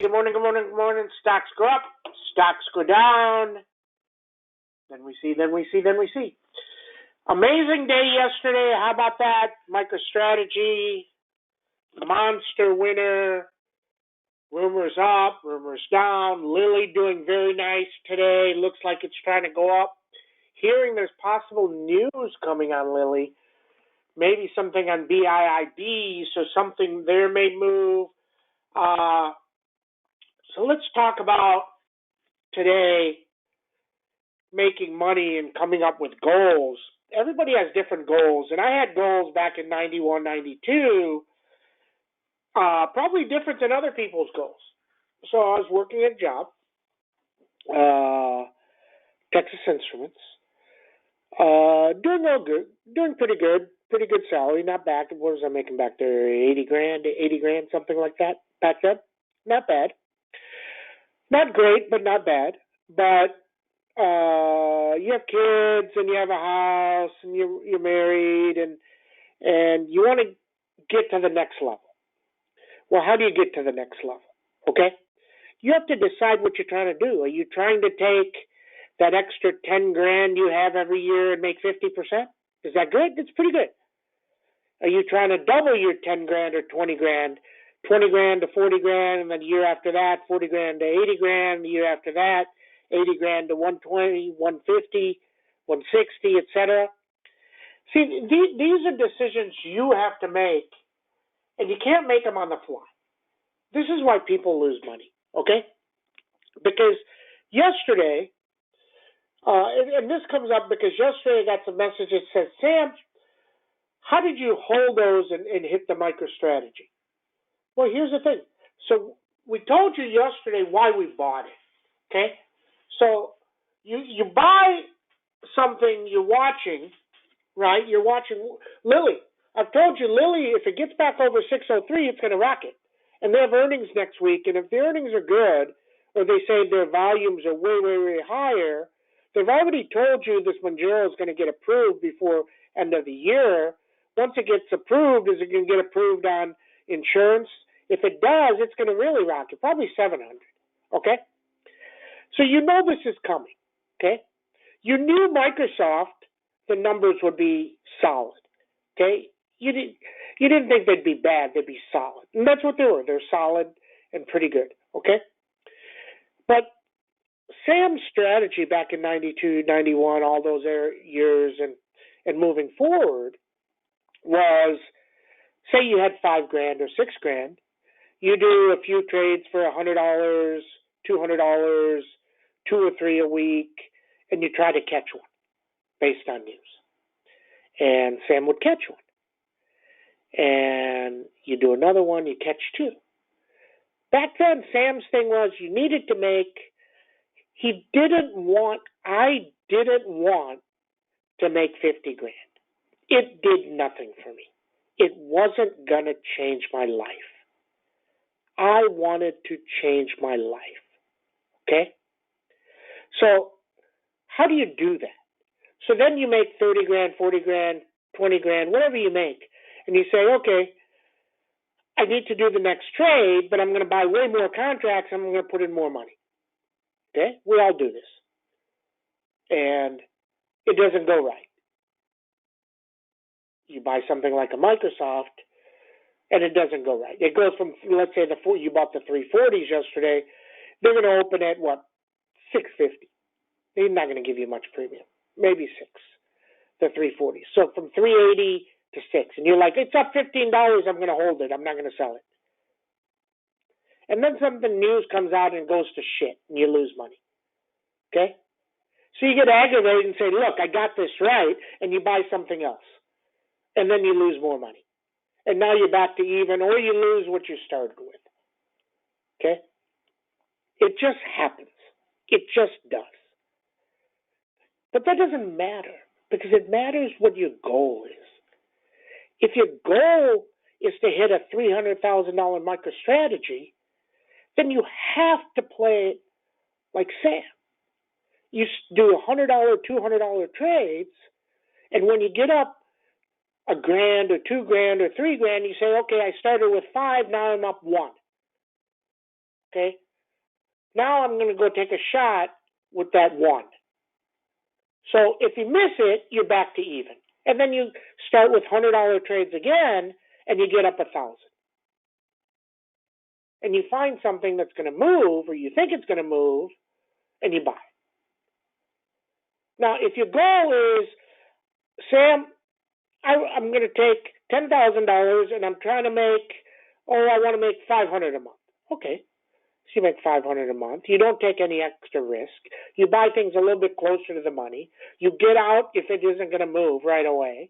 Good morning, good morning, good morning. Stocks go up, stocks go down. Then we see. Amazing day yesterday. How about that? MicroStrategy, monster winner. Rumors up, rumors down. Lilly doing very nice today. Looks like it's trying to go up. Hearing there's possible news coming on Lilly. Maybe something on BIIB, so something there may move. So let's talk about today making money and coming up with goals. Everybody has different goals, and I had goals back in 91, 92, probably different than other people's goals. So I was working a job, Texas Instruments, doing all good, doing pretty good salary, not bad. What was I making back there? 80 grand, something like that back then. Not bad. Not great, but not bad. But you have kids and you have a house and you're married and you want to get to the next level. Well, how do you get to the next level? Okay? You have to decide what you're trying to do. Are you trying to take that extra 10 grand you have every year and make 50%? Is that good? It's pretty good. Are you trying to double your 10 grand or 20 grand? 20 grand to 40 grand, and then the year after that, 40 grand to 80 grand, the year after that, 80 grand to 120, 150, 160, etc. See, these are decisions you have to make, and you can't make them on the fly. This is why people lose money, okay? Because yesterday, and this comes up because yesterday I got some message that says, Sam, how did you hold those and hit the MicroStrategy? Well, here's the thing. So we told you yesterday why we bought it, okay? So you buy something you're watching, right? You're watching Lilly. I've told you, Lilly, if it gets back over 603, it's going to rocket. And they have earnings next week, and if the earnings are good, or they say their volumes are way, way, way higher, they've already told you this Mounjaro is going to get approved before end of the year. Once it gets approved, is it going to get approved on insurance? If it does, it's going to really rocket, probably 700, okay? So you know this is coming, okay? You knew Microsoft, the numbers would be solid, okay? You didn't think they'd be bad, they'd be solid. And that's what they were. They're solid and pretty good, okay? But Sam's strategy back in 92, 91, all those years and moving forward was, say you had 5 grand or 6 grand, you do a few trades for $100, $200, 2 or 3 a week, and you try to catch one based on news. And Sam would catch one. And you do another one, you catch 2. Back then, Sam's thing was you needed to make, I didn't want to make 50 grand. It did nothing for me. It wasn't going to change my life. I wanted to change my life, okay? So how do you do that? So then you make 30 grand, 40 grand, 20 grand, whatever you make, and you say, okay, I need to do the next trade, but I'm going to buy way more contracts, I'm going to put in more money, okay? We all do this, and it doesn't go right. You buy something like a Microsoft, and it doesn't go right. It goes from, let's say, you bought the 340s yesterday. They're going to open at, what, 650. They're not going to give you much premium. Maybe 6, the 340s. So from 380 to 6. And you're like, it's up $15. I'm going to hold it. I'm not going to sell it. And then something news comes out and goes to shit, and you lose money. Okay? So you get aggravated and say, look, I got this right, and you buy something else. And then you lose more money. And now you're back to even, or you lose what you started with. Okay? It just happens. It just does. But that doesn't matter, because it matters what your goal is. If your goal is to hit a $300,000 MicroStrategy, then you have to play it like Sam. You do $100, $200 trades, and when you get up $1 grand or $2 grand or $3 grand, you say, okay, I started with 5, now I'm up 1. Okay? Now I'm going to go take a shot with that 1. So if you miss it, you're back to even. And then you start with $100 trades again, and you get up 1,000. And you find something that's going to move, or you think it's going to move, and you buy. Now, if your goal is, Sam, I'm going to take $10,000 and I'm trying to make, I want to make $500 a month. Okay. So you make $500 a month. You don't take any extra risk. You buy things a little bit closer to the money. You get out if it isn't going to move right away.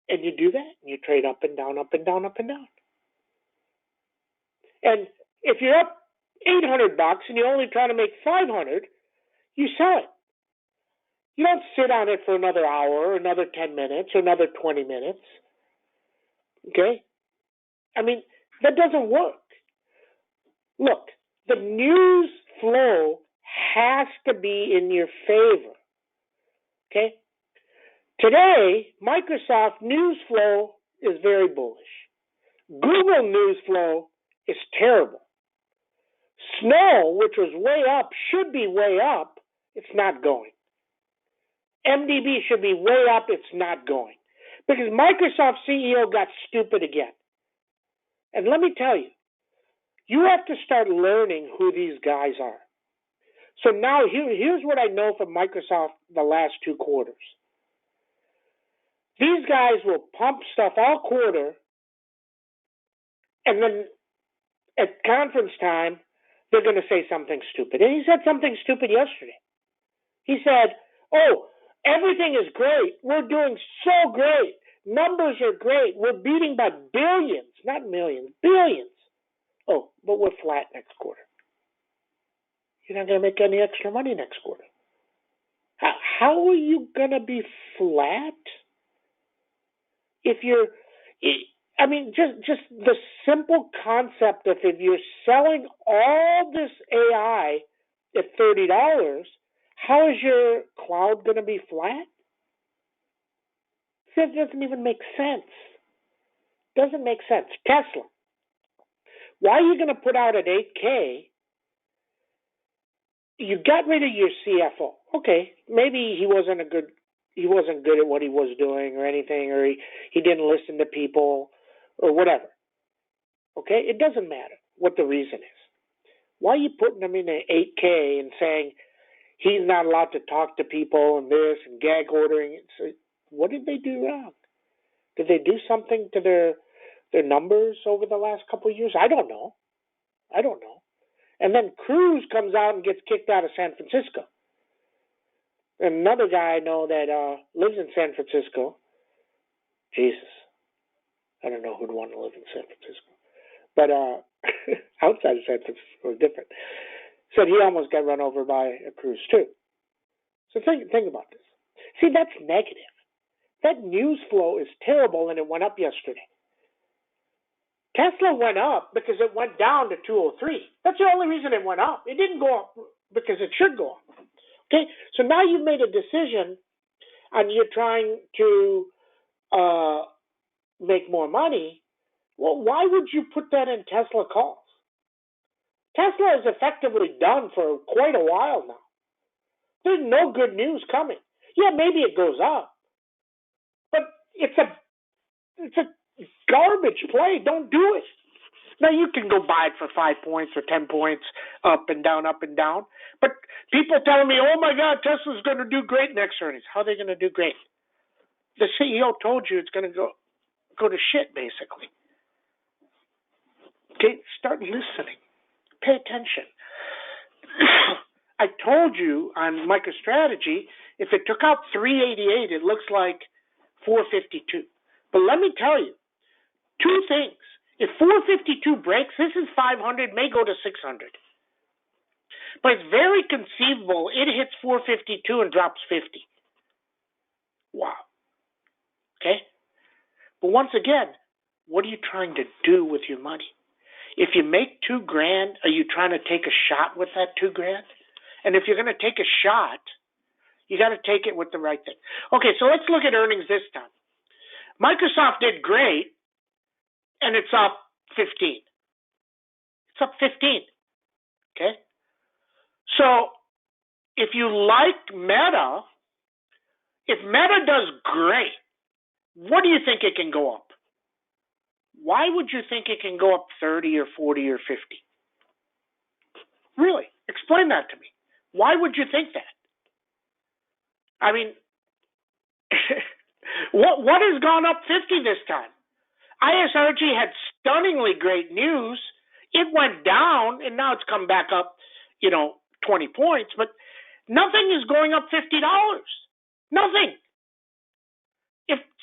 And you do that. And you trade up and down, up and down, up and down. And if you're up $800 and you're only trying to make $500, you sell it. You don't sit on it for another hour, or another 10 minutes, or another 20 minutes. Okay? I mean, that doesn't work. Look, the news flow has to be in your favor. Okay? Today, Microsoft news flow is very bullish. Google news flow is terrible. Snow, which was way up, should be way up. It's not going. MDB should be way up. It's not going. Because Microsoft CEO got stupid again. And let me tell you, you have to start learning who these guys are. So now here's what I know from Microsoft the last 2 quarters. These guys will pump stuff all quarter, and then at conference time, they're going to say something stupid. And he said something stupid yesterday. He said, everything is great. We're doing so great. Numbers are great. We're beating by billions, not millions, billions. But we're flat next quarter. You're not going to make any extra money next quarter. How are you going to be flat if you're, just the simple concept of if you're selling all this AI at $30, how is your cloud going to be flat? That doesn't even make sense. Doesn't make sense. Tesla. Why are you going to put out at 8K? You got rid of your CFO. Okay, maybe he wasn't good at what he was doing or anything, or he didn't listen to people or whatever. Okay, it doesn't matter what the reason is. Why are you putting him in at 8K and saying he's not allowed to talk to people and this and gag ordering? So what did they do wrong? Did they do something to their numbers over the last couple of years? I don't know. And then Cruz comes out and gets kicked out of San Francisco. And another guy I know that lives in San Francisco. Jesus. I don't know who'd want to live in San Francisco. But outside of San Francisco is different. Said he almost got run over by a Cruz too. So think about this. See, that's negative. That news flow is terrible, and it went up yesterday. Tesla went up because it went down to 203. That's the only reason it went up. It didn't go up because it should go up. Okay, so now you've made a decision and you're trying to make more money. Well, why would you put that in Tesla calls? Tesla is effectively done for quite a while now. There's no good news coming. Yeah, maybe it goes up, but it's a garbage play. Don't do it. Now, you can go buy it for 5 points or 10 points, up and down. But people telling me, oh, my God, Tesla's going to do great next earnings. How are they going to do great? The CEO told you it's going to go to shit, basically. Okay, start listening. Pay attention. I told you on MicroStrategy, if it took out 388, it looks like 452. But let me tell you, 2 things. If 452 breaks, this is 500, may go to 600. But it's very conceivable it hits 452 and drops 50. Wow. Okay? But once again, what are you trying to do with your money? If you make $2,000, are you trying to take a shot with that $2,000? And if you're going to take a shot, you got to take it with the right thing. Okay, so let's look at earnings this time. Microsoft did great, and it's up 15. It's up 15. Okay? So if you like Meta, if Meta does great, what do you think it can go up? Why would you think it can go up 30 or 40 or 50? Really? Explain that to me. Why would you think that? I mean, what has gone up 50 this time? ISRG had stunningly great news. It went down, and now it's come back up, 20 points. But nothing is going up $50. Nothing.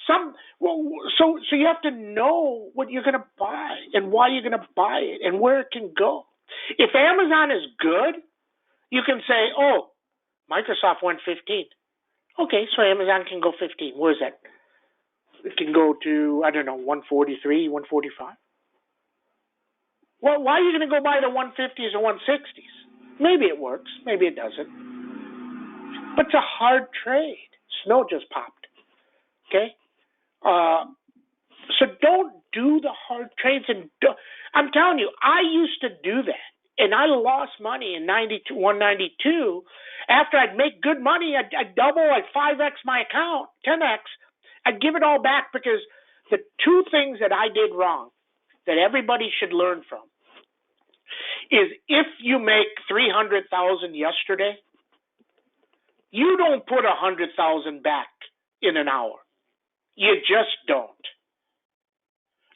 So you have to know what you're going to buy and why you're going to buy it and where it can go. If Amazon is good, you can say, oh, Microsoft went 15. Okay, so Amazon can go 15. Where is that? It can go to, 143, 145. Well, why are you going to go buy the 150s or 160s? Maybe it works. Maybe it doesn't. But it's a hard trade. Snow just popped. Okay? So don't do the hard trades. I'm telling you, I used to do that. And I lost money in 192. After I'd make good money, I'd double, I'd 5x my account, 10x. I'd give it all back because the two things that I did wrong that everybody should learn from is if you make $300,000 yesterday, you don't put $100,000 back in an hour. You just don't.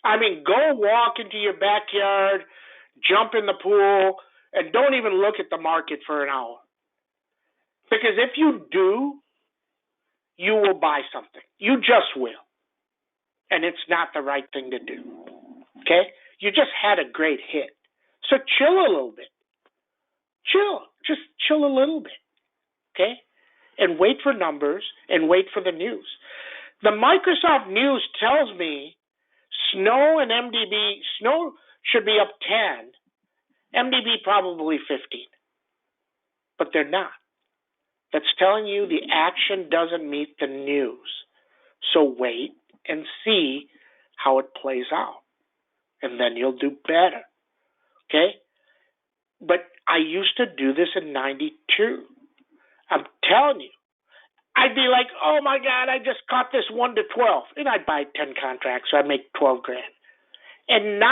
I mean, go walk into your backyard, jump in the pool, and don't even look at the market for an hour. Because if you do, you will buy something. You just will. And it's not the right thing to do. Okay? You just had a great hit. So chill a little bit. Chill. Just chill a little bit. Okay? And wait for numbers and wait for the news. The Microsoft news tells me Snow and MDB, Snow should be up 10, MDB probably 15. But they're not. That's telling you the action doesn't meet the news. So wait and see how it plays out. And then you'll do better. Okay? But I used to do this in 92. I'm telling you. I'd be like, oh my God, I just caught this 1 to 12. And I'd buy 10 contracts, so I'd make 12 grand. And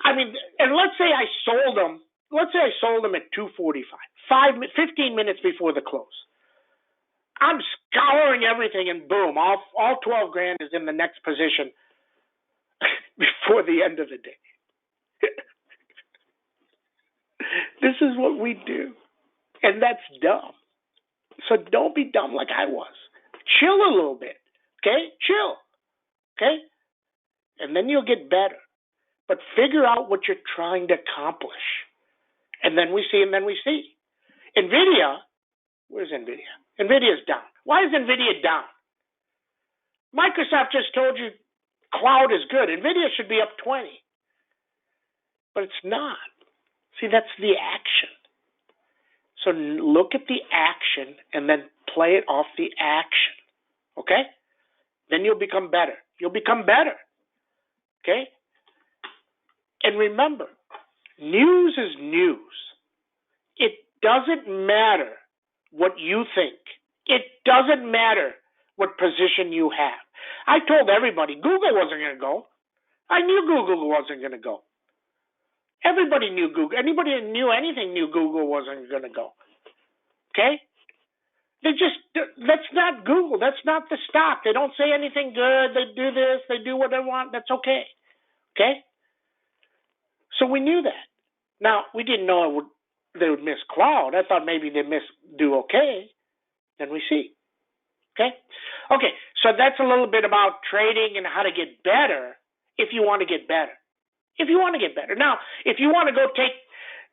and let's say I sold them. Let's say I sold them at 245, 15 minutes before the close. I'm scouring everything, and boom, all 12 grand is in the next position before the end of the day. This is what we do, and that's dumb. So don't be dumb like I was. Chill a little bit, okay? Chill, okay? And then you'll get better. But figure out what you're trying to accomplish. And then we see. NVIDIA, where's NVIDIA? NVIDIA's down. Why is NVIDIA down? Microsoft just told you cloud is good. NVIDIA should be up 20. But it's not. See, that's the action. So look at the action and then play it off the action. Okay? Then you'll become better. You'll become better. Okay? And remember, news is news. It doesn't matter what you think. It doesn't matter what position you have. I told everybody Google wasn't going to go. I knew Google wasn't going to go. Everybody knew Google. Anybody that knew anything knew Google wasn't going to go. Okay? That's not Google. That's not the stock. They don't say anything good. They do this. They do what they want. That's okay. Okay? So we knew that. Now, we didn't know they would miss cloud. I thought maybe they'd do okay. Then we see. Okay? Okay, so that's a little bit about trading and how to get better if you want to get better. If you want to get better. Now, if you want to go take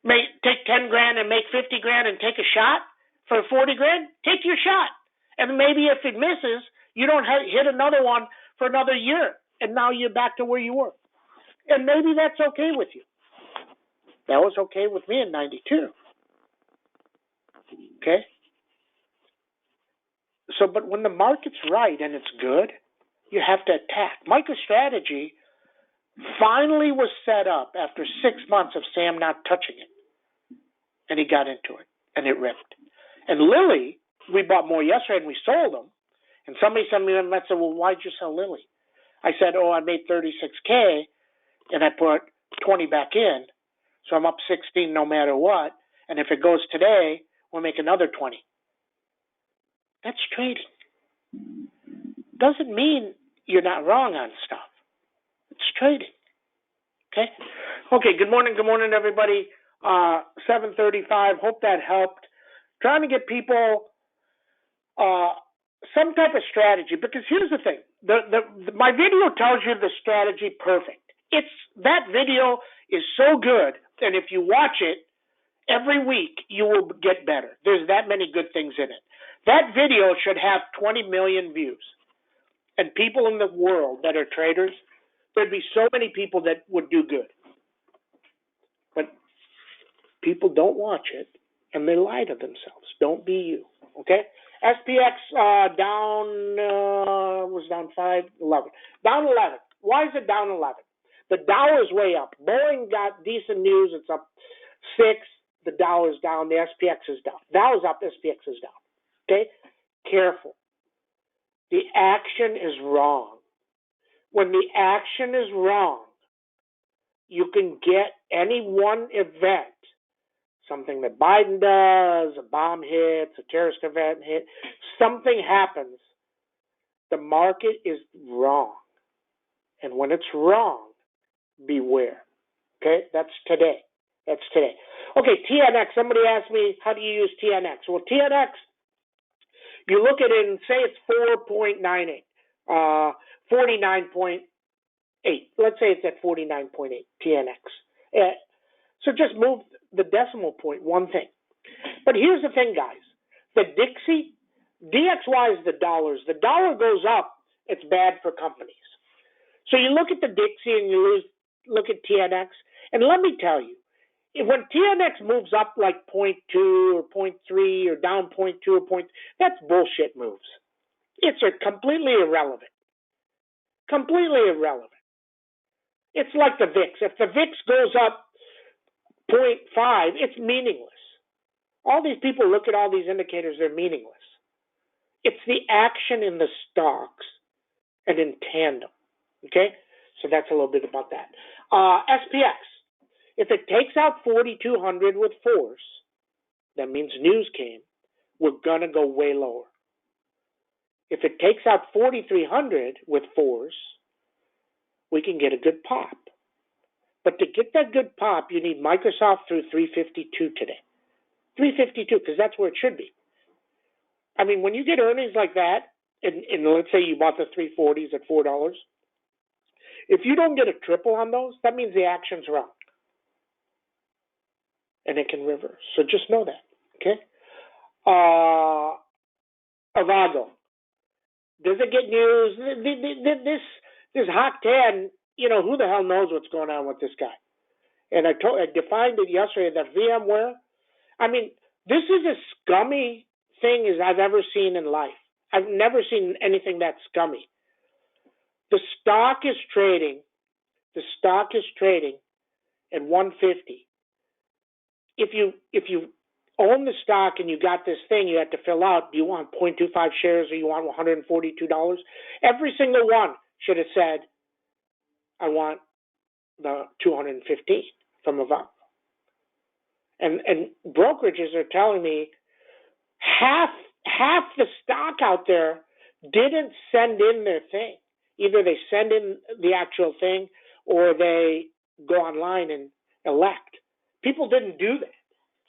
10 grand and make 50 grand and take a shot for 40 grand, take your shot. And maybe if it misses, you don't hit another one for another year. And now you're back to where you were. And maybe that's okay with you. That was okay with me in 92. Okay? So, but when the market's right and it's good, you have to attack. MicroStrategy finally was set up after 6 months of Sam not touching it. And he got into it, and it ripped. And Lily, we bought more yesterday, and we sold them. And somebody sent me a message, said, well, why'd you sell Lily? I said, I made $36K, and I put 20 back in, so I'm up 16 no matter what. And if it goes today, we'll make another 20. That's trading. Doesn't mean you're not wrong on stuff. It's trading. Okay, good morning, everybody. 7:35. Hope that helped. Trying to get people some type of strategy, because here's the thing: my video tells you the strategy perfect. That video is so good, and if you watch it every week, you will get better. There's that many good things in it. That video should have 20 million views, and people in the world that are traders, there'd be so many people that would do good. But people don't watch it, and they lie to themselves. Don't be you, okay? SPX was down 5.11. Down 11. Why is it down 11? The Dow is way up. Boeing got decent news. It's up 6. The Dow is down. The SPX is down. Dow is up. SPX is down. Okay? Careful. The action is wrong. When the action is wrong, you can get any one event, something that Biden does, a bomb hits, a terrorist event hit, something happens, the market is wrong. And when it's wrong, beware. Okay? That's today. Okay, TNX. Somebody asked me, how do you use TNX? Well, TNX, you look at it and say it's 4.98, 49.8. Let's say it's at 49.8, TNX. So just move the decimal point, one thing. But here's the thing, guys. The DXY is the dollars. The dollar goes up, it's bad for companies. So you look at the Dixie and you look at TNX, and let me tell you, when TNX moves up like 0.2 or 0.3 or down 0.2 or 0.3, that's bullshit moves. It's completely irrelevant. Completely irrelevant. It's like the VIX. If the VIX goes up 0.5, it's meaningless. All these people look at all these indicators, they're meaningless. It's the action in the stocks and in tandem. Okay? So that's a little bit about that. SPX. If it takes out 4,200 with force, that means news came, we're going to go way lower. If it takes out 4,300 with force, we can get a good pop. But to get that good pop, you need Microsoft through 352 today. 352, because that's where it should be. I mean, when you get earnings like that, and let's say you bought the 340s at $4, if you don't get a triple on those, that means the action's wrong. And it can reverse. So just know that, okay? Avago. Does it get news? This Hawk 10, who the hell knows what's going on with this guy? And I defined it yesterday that VMware, I mean, this is as scummy thing as I've ever seen in life. I've never seen anything that scummy. The stock is trading at 150. If you own the stock and you got this thing you had to fill out, do you want 0.25 shares or you want $142? Every single one should have said, I want the 215 from Avago. And brokerages are telling me half the stock out there didn't send in their thing. Either they send in the actual thing or they go online and elect. People didn't do that.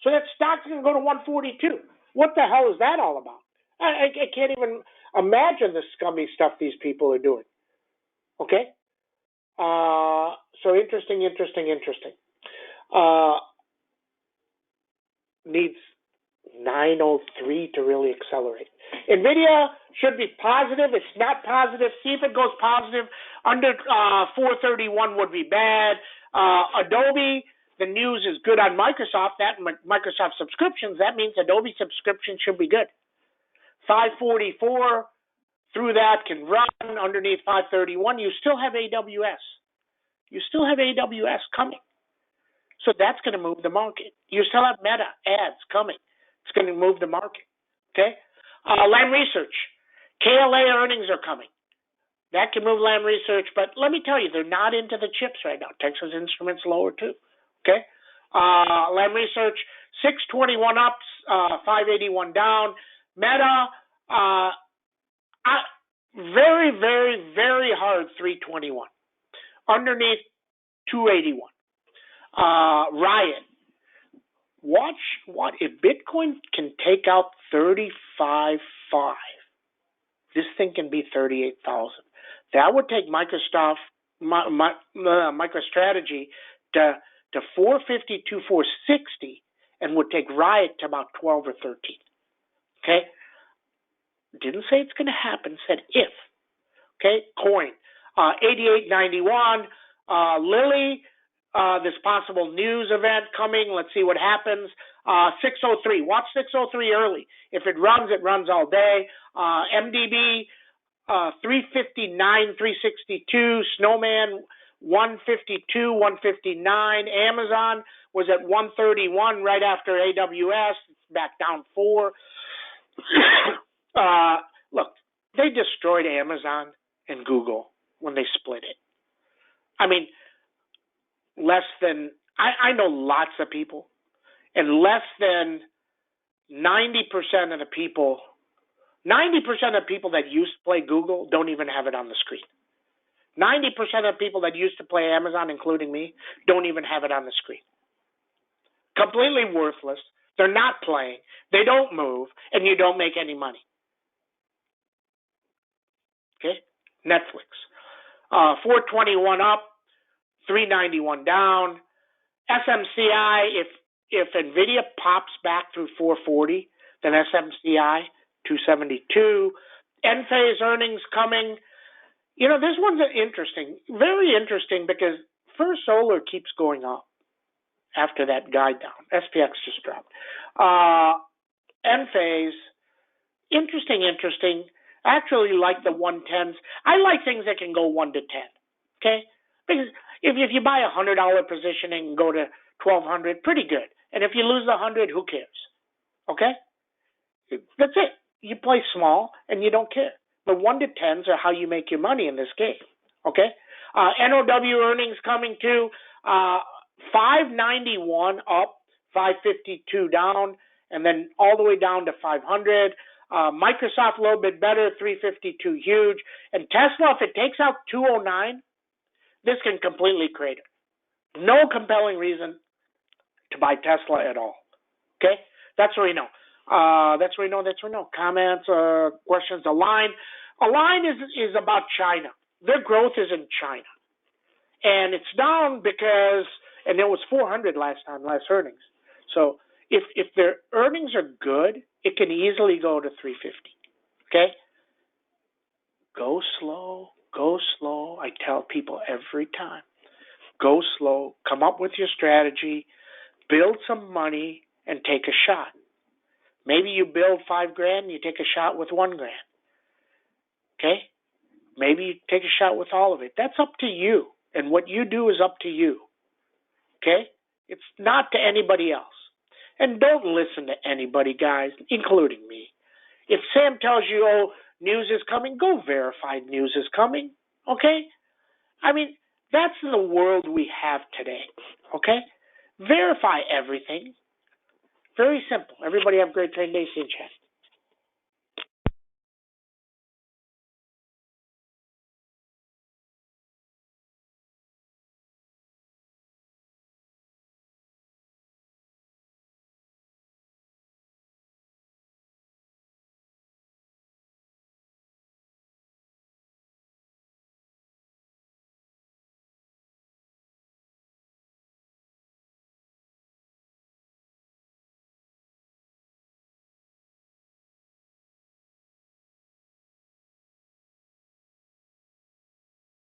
So that stock's going to go to 142. What the hell is that all about? I can't even imagine the scummy stuff these people are doing. Okay? So interesting. Needs 903 to really accelerate. NVIDIA should be positive. It's not positive. See if it goes positive. Under 431 would be bad. Adobe, the news is good on Microsoft. That Microsoft subscriptions, that means Adobe subscription should be good. 544 through that can run underneath 531. You still have AWS. You still have AWS coming. So that's going to move the market. You still have Meta ads coming. It's going to move the market. Okay? Lam Research. KLA earnings are coming. That can move Lam Research, but let me tell you, they're not into the chips right now. Texas Instruments lower too. Okay? Lam Research, 621 up, 581 down. Meta, very, very, very hard 321. Underneath 281. Riot. Watch what if Bitcoin can take out 35.5. This thing can be 38,000. That would take MicroStrategy to 452, 460, and would take Riot to about 12 or 13. Okay? Didn't say it's going to happen, said if. Okay? Coin. 88.91. Lily, this possible news event coming. Let's see what happens. 603. Watch 603 early. If it runs all day. MDB, 359, 362. Snowman, 152, 159. Amazon was at 131 right after AWS. It's back down 4. Look, they destroyed Amazon and Google when they split it. I mean, I know lots of people, and less than 90% of the people that used to play Google don't even have it on the screen. 90% of people that used to play Amazon, including me, don't even have it on the screen. Completely worthless. They're not playing. They don't move, and you don't make any money. Okay? Netflix. 421 up, 391 down. SMCI, if NVIDIA pops back through 440, then SMCI, 272. Enphase earnings coming. You know, this one's interesting, very interesting, because First Solar keeps going up after that guide down. SPX just dropped. Enphase, interesting. I actually like the 110s. I like things that can go 1 to 10. Okay? Because if you buy a $100 position and go to 1,200, pretty good. And if you lose the 100, who cares? Okay? That's it. You play small and you don't care. But 1 to 10s are how you make your money in this game. Okay? NOW earnings coming too. 591 up, 552 down, and then all the way down to 500. Microsoft a little bit better, 352 huge. And Tesla, if it takes out 209, this can completely crater. No compelling reason to buy Tesla at all. Okay? That's what we know. That's what we know. Comments, questions. Align is about China. Their growth is in China. And it's down because, and it was 400 last earnings. So if their earnings are good, it can easily go to 350. Okay? Go slow. I tell people every time. Go slow. Come up with your strategy. Build some money and take a shot. Maybe you build $5,000 and you take a shot with $1,000. Okay? Maybe you take a shot with all of it. That's up to you. And what you do is up to you. Okay? It's not to anybody else. And don't listen to anybody, guys, including me. If Sam tells you, oh, news is coming, go verify news is coming. Okay? I mean, that's the world we have today. Okay? Verify everything. Very simple. Everybody have a great trading day. See you in chat.